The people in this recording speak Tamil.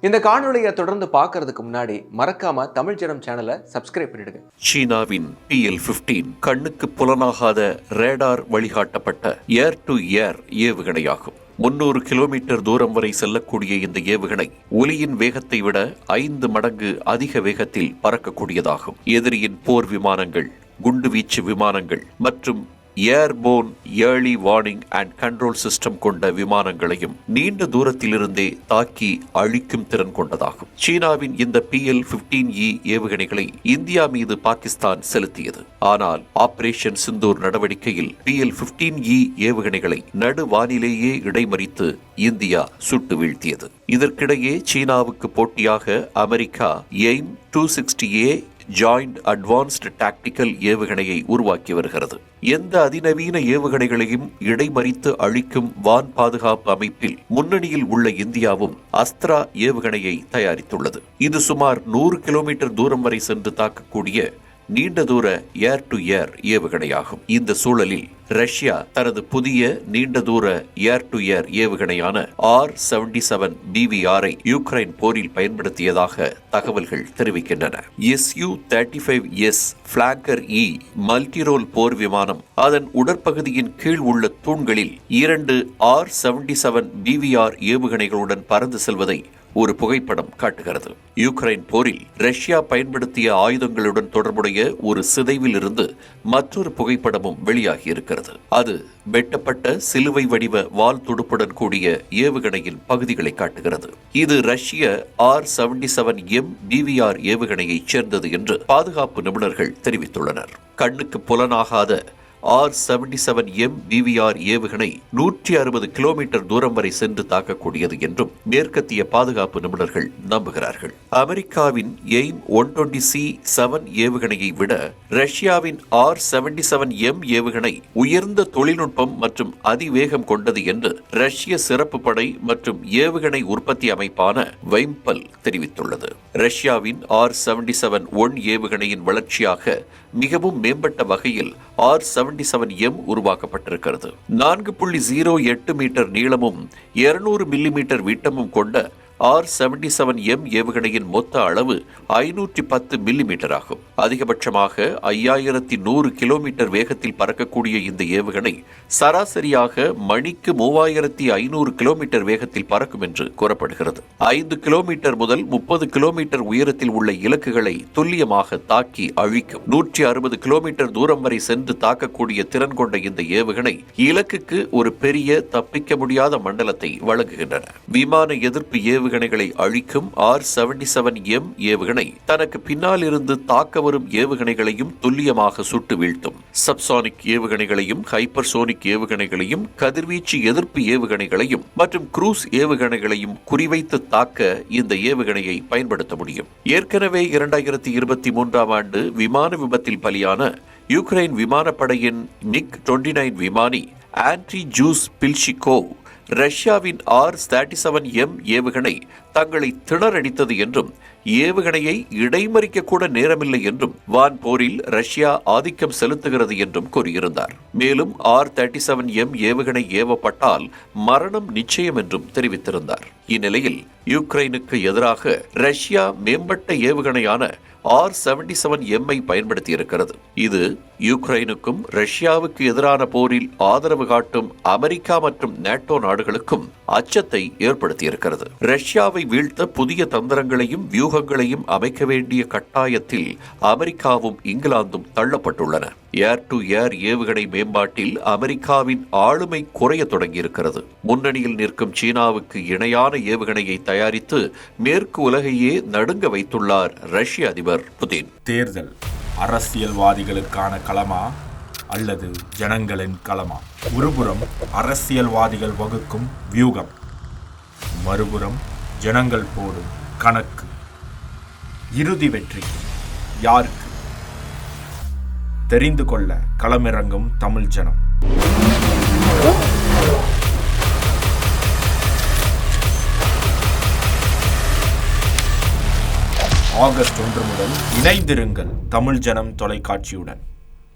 இந்த காணொலியை தொடர்ந்து பார்க்கறதுக்கு முன்னாடி மறக்காம தமிழ் ஜனம் சேனலை சப்ஸ்கிரைப் பண்ணிடுங்க. சீனாவின் PL-15 கண்ணுக்கு புலனாகாத ரேடார் வழிகாட்டப்பட்ட ஏர் டு ஏர் ஏவுகணையாகும். 300 கிலோமீட்டர் தூரம் வரை செல்லக்கூடிய இந்த ஏவுகணை ஒலியின் வேகத்தை விட 5 மடங்கு அதிக வேகத்தில் பறக்கக்கூடியதாகும். எதிரியின் போர் விமானங்கள், குண்டுவீச்சு விமானங்கள் மற்றும் airborne early warning and control system கொண்ட விமானங்களையும் நீண்ட தூரத்திலிருந்தே தாக்கி அழிக்கும் திறன் கொண்டதாகும். சீனாவின் இந்த PL-15E ஏவுகணைகளை இந்தியா மீது பாகிஸ்தான் செலுத்தியது. ஆனால் ஆபரேஷன் சிந்தூர் நடவடிக்கையில் PL-15E ஏவுகணைகளை நடுவானிலேயே இடைமறித்து இந்தியா சுட்டு வீழ்த்தியது. இதற்கிடையே சீனாவுக்கு போட்டியாக America aim 260A joint advanced tactical ஏவுகணையை உருவாக்கி வருகிறது. எந்த அதிநவீன ஏவுகணைகளையும் இடைமறித்து அழிக்கும் வான் பாதுகாப்பு அமைப்பில் முன்னணியில் உள்ள இந்தியாவும் அஸ்த்ரா ஏவுகணையை தயாரித்துள்ளது. இது சுமார் 100 கிலோமீட்டர் தூரம் வரை சென்று தாக்கக்கூடிய நீண்ட தூர ஏர் டு ஏர் ஏவுகணையாகும். இந்த சூழலில் ரஷ்யா தனது புதிய நீண்ட தூர ஏர் டு ஏர் ஏவுகணையான R-77 BVR-ஐ யுக்ரைன் போரில் பயன்படுத்தியதாக தகவல்கள் தெரிவிக்கின்றன. Su-35S பிளாங்கர் மல்டிரோல் போர் விமானம் அதன் உடற்பகுதியின் கீழ் உள்ள தூண்களில் 2 R-77 BVR ஏவுகணைகளுடன் பறந்து செல்வதை ஒரு புகைப்படம் காட்டுகிறது. யுக்ரைன் போரில் ரஷ்யா பயன்படுத்திய ஆயுதங்களுடன் தொடர்புடைய ஒரு சிதைவில் இருந்து மற்றொரு புகைப்படமும் வெளியாகி இருக்கிறது. அது வெட்டப்பட்ட சிலுவை வடிவ வால் துடுப்புடன் கூடிய ஏவுகணையின் பகுதிகளை காட்டுகிறது. இது ரஷ்ய R-77M BVR ஏவுகணையைச் சேர்ந்தது என்று பாதுகாப்பு நிபுணர்கள் தெரிவித்துள்ளனர். கண்ணுக்கு புலனாகாத R-77M BVR ஏவுகணை 160 கிலோமீட்டர் தூரம் வரை சென்று தாக்கக்கூடியது என்றும் மேற்கத்திய பாதுகாப்பு நிபுணர்கள் நம்புகிறார்கள். அமெரிக்காவின் எய்ம் 120C-7 ஏவுகணையை விட ரஷ்யாவின் R-77M ஏவுகணை உயர்ந்த தொழில்நுட்பம் மற்றும் அதிவேகம் கொண்டது என்று ரஷ்ய சிறப்பு படை மற்றும் ஏவுகணை உற்பத்தி அமைப்பான வைம்பல் தெரிவித்துள்ளது. ரஷ்யாவின் R-77-1 ஏவுகணையின் வளர்ச்சியாக மிகவும் மேம்பட்ட வகையில் R-77M உருவாக்கப்பட்டிருக்கிறது. 4.08 மீட்டர் நீளமும் 200 மில்லிமீட்டர் விட்டமும் கொண்ட R-77M ஏவுகணையின் மொத்த அளவு 510 மில்லிமீட்டர் ஆகும். அதிகபட்சமாக 5100 கிலோமீட்டர் வேகத்தில் பறக்கக்கூடிய இந்த ஏவுகணை சராசரியாக மணிக்கு 3500 கிலோமீட்டர் வேகத்தில் பறக்கும் என்று கூறப்படுகிறது. 5 கிலோமீட்டர் முதல் 30 கிலோமீட்டர் உயரத்தில் உள்ள இலக்குகளை துல்லியமாக தாக்கி அழிக்கும். 160 கிலோமீட்டர் தூரம் வரை சென்று தாக்கக்கூடிய திறன் கொண்ட இந்த ஏவுகணை இலக்குக்கு ஒரு பெரிய தப்பிக்க முடியாத மண்டலத்தை வழங்குகின்றன. விமான எதிர்ப்பு ஏவுகணைகளை அழிக்கும் R-77M ஏவுகணை தனக்கு பின்னால் இருந்து தாக்க வரும் ஏவுகணைகளையும் துல்லியமாக சுட்டு வீழ்த்தும். சப்சானிக் ஏவுகணைகளையும் ஹைப்பர்சோனிக் ஏவுகணைகளையும் கதிர்வீச்சு எதிர்ப்பு ஏவுகணைகளையும் மற்றும் குரூஸ் ஏவுகணைகளையும் குறிவைத்து தாக்க இந்த ஏவுகணையை பயன்படுத்த முடியும். ஏற்கனவே 2023 ஆண்டு விமான விபத்தில் பலியான யுக்ரைன் விமானப்படையின் MiG-29 விமானி ஆண்ட்ரி ஜூஸ் பில்ஷிகோவ் ரஷ்யாவின் R-37M ஏவுகணை தங்களை திணறடித்தது என்றும் ஏவுகணையை இடைமறிக்க கூட நேரமில்லை என்றும் வான் போரில் ரஷ்யா ஆதிக்கம் செலுத்துகிறது என்றும் கூறியிருந்தார். மேலும் R-37M ஏவுகணை ஏவப்பட்டால் மரணம் நிச்சயம் என்றும் தெரிவித்திருந்தார். இந்நிலையில் யுக்ரைனுக்கு எதிராக ரஷ்யா மேம்பட்ட ஏவுகணையான R-77M பயன்படுத்தியிருக்கிறது. இது யுக்ரைனுக்கும் ரஷ்யாவுக்கு எதிரான போரில் ஆதரவு காட்டும் அமெரிக்கா மற்றும் நேட்டோ நாடுகளுக்கும் அச்சத்தை ஏற்படுத்தியிருக்கிறது. ரஷ்யாவை வீழ்த்த புதிய தந்திரங்களையும் வியூகங்களையும் அமைக்க வேண்டிய கட்டாயத்தில் அமெரிக்காவும் இங்கிலாந்தும் தள்ளப்பட்டுள்ளன. ஏர் டு ஏர் ஏவுகணை மேம்பாட்டில் அமெரிக்காவின் ஆளுமை குறைய தொடங்கியிருக்கிறது. முன்னணியில் நிற்கும் சீனாவுக்கு இணையான ஏவுகணையை தயாரித்து மேற்கு உலகையே நடுங்க வைத்துள்ளார் ரஷ்ய அதிபர் புதின். தேர்தல் அரசியல்வாதிகளுக்கான களமா அல்லது ஜனங்களின் களமா? ஒருபுறம் அரசியல்வாதிகள் வகுக்கும் வியூகம், மறுபுறம் ஜனங்கள் போடும் கணக்கு. இறுதி வெற்றி யாருக்கு? தெரிந்து கொள்ள களமிறங்கும் தமிழ் ஜனம். ஆகஸ்ட் 1 முதல் இணைந்திருங்கள் தமிழ் ஜனம் தொலைக்காட்சியுடன்.